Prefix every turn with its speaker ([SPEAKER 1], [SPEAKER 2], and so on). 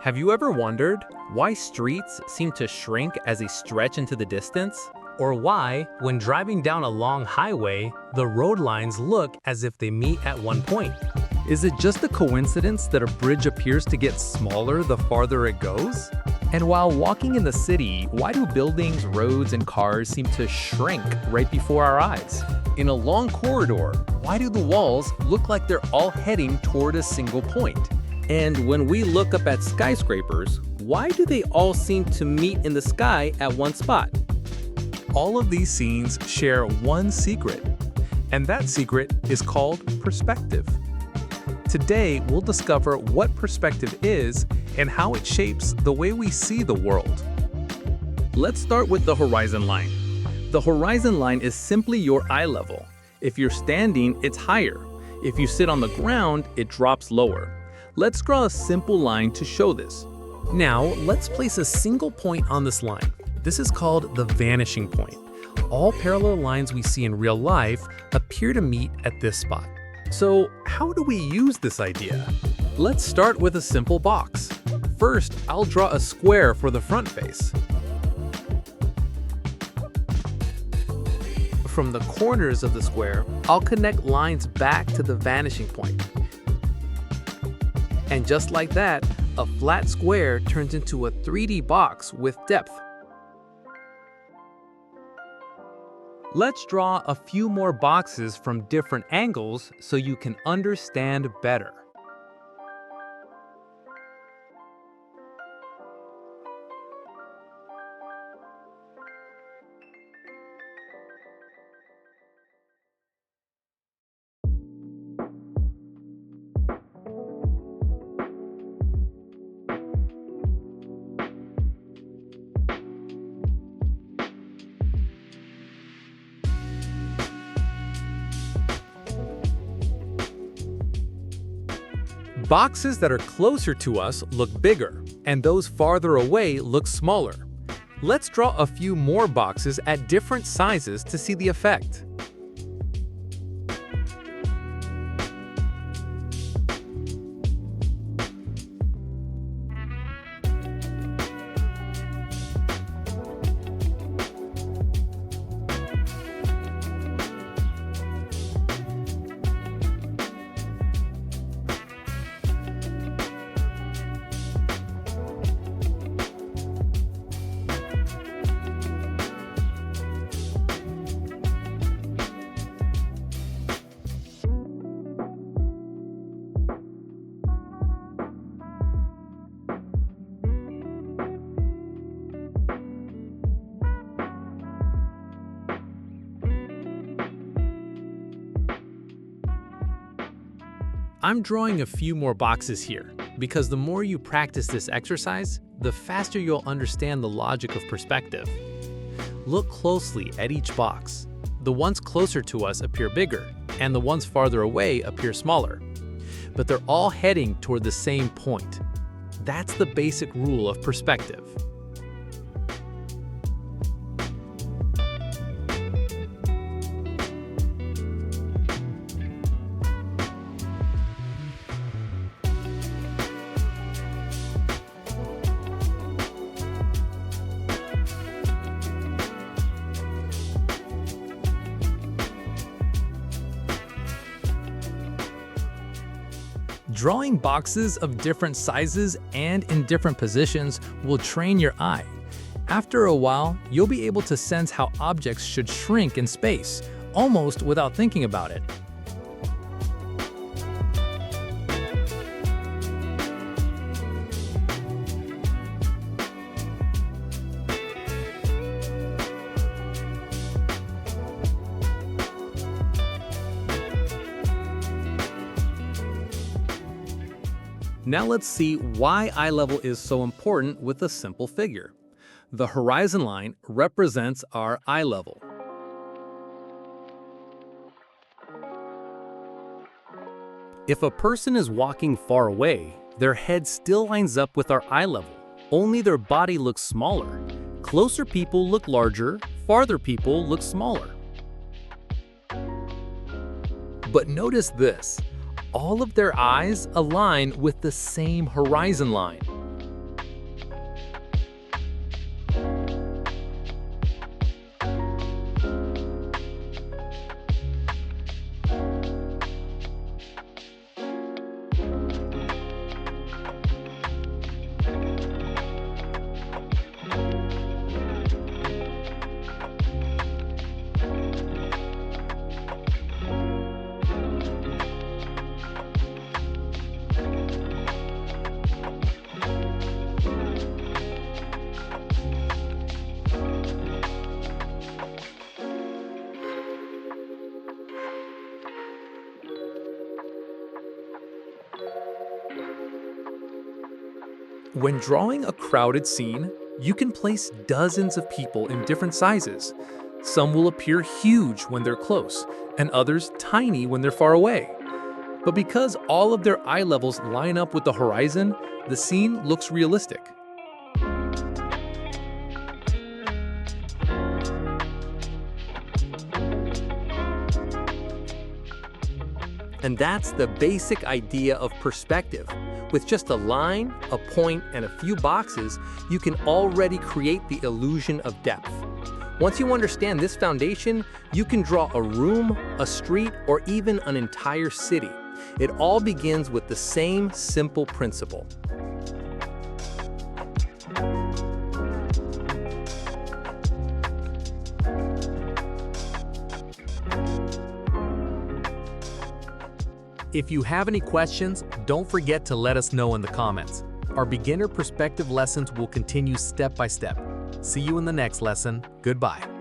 [SPEAKER 1] Have you ever wondered why streets seem to shrink as they stretch into the distance?
[SPEAKER 2] Or why, when driving down a long highway, the road lines look as if they meet at one point?
[SPEAKER 3] Is it just a coincidence that a bridge appears to get smaller the farther it goes? And while walking in the city, why do buildings, roads, and cars seem to shrink right before our eyes? In a long corridor, why do the walls look like they're all heading toward a single point?
[SPEAKER 1] And when we look up at skyscrapers, why do they all seem to meet in the sky at one spot?
[SPEAKER 3] All of these scenes share one secret, and that secret is called perspective. Today, we'll discover what perspective is and how it shapes the way we see the world.
[SPEAKER 1] Let's start with the horizon line. The horizon line is simply your eye level. If you're standing, it's higher. If you sit on the ground, it drops lower. Let's draw a simple line to show this.
[SPEAKER 2] Now, let's place a single point on this line. This is called the vanishing point. All parallel lines we see in real life appear to meet at this spot.
[SPEAKER 3] So, how do we use this idea?
[SPEAKER 1] Let's start with a simple box. First, I'll draw a square for the front face.
[SPEAKER 2] From the corners of the square, I'll connect lines back to the vanishing point. And just like that, a flat square turns into a 3D box with depth.
[SPEAKER 1] Let's draw a few more boxes from different angles so you can understand better. Boxes that are closer to us look bigger, and those farther away look smaller. Let's draw a few more boxes at different sizes to see the effect. I'm drawing a few more boxes here, because the more you practice this exercise, the faster you'll understand the logic of perspective. Look closely at each box. The ones closer to us appear bigger, and the ones farther away appear smaller. But they're all heading toward the same point. That's the basic rule of perspective. Drawing boxes of different sizes and in different positions will train your eye. After a while, you'll be able to sense how objects should shrink in space, almost without thinking about it. Now let's see why eye level is so important with a simple figure. The horizon line represents our eye level. If a person is walking far away, their head still lines up with our eye level, only their body looks smaller. Closer people look larger, farther people look smaller. But notice this. All of their eyes align with the same horizon line.
[SPEAKER 2] When drawing a crowded scene, you can place dozens of people in different sizes. Some will appear huge when they're close, and others tiny when they're far away. But because all of their eye levels line up with the horizon, the scene looks realistic.
[SPEAKER 1] And that's the basic idea of perspective. With just a line, a point, and a few boxes, you can already create the illusion of depth. Once you understand this foundation, you can draw a room, a street, or even an entire city. It all begins with the same simple principle.
[SPEAKER 2] If you have any questions, don't forget to let us know in the comments. Our beginner perspective lessons will continue step by step. See you in the next lesson. Goodbye.